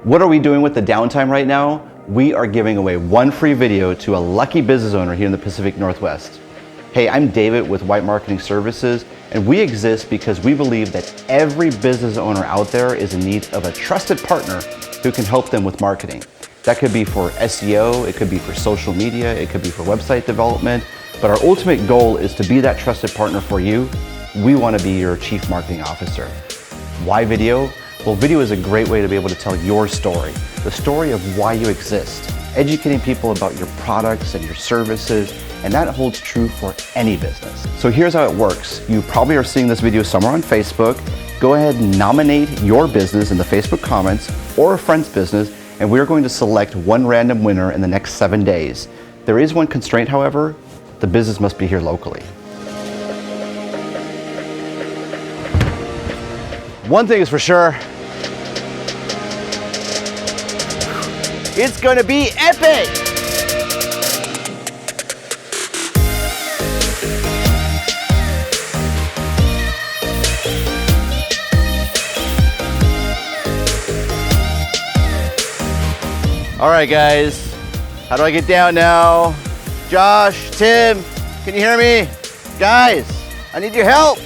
What are we doing with the downtime right now? We are giving away one free video to a lucky business owner here in the Pacific Northwest. Hey, I'm David with White Marketing Services, and we exist because we believe that every business owner out there is in need of a trusted partner who can help them with marketing. That could be for SEO, it could be for social media, it could be for website development, but our ultimate goal is to be that trusted partner for you. We want to be your Chief Marketing Officer. Why video? Well, video is a great way to be able to tell your story, the story of why you exist, educating people about your products and your services, and that holds true for any business. So here's how it works. You probably are seeing this video somewhere on Facebook. Go ahead and nominate your business in the Facebook comments or a friend's business, and we're going to select one random winner in the next 7 days. There is one constraint, however, the business must be here locally. One thing is for sure, it's gonna be epic! All right, guys, how do I get down now? Josh, Tim, can you hear me? Guys, I need your help.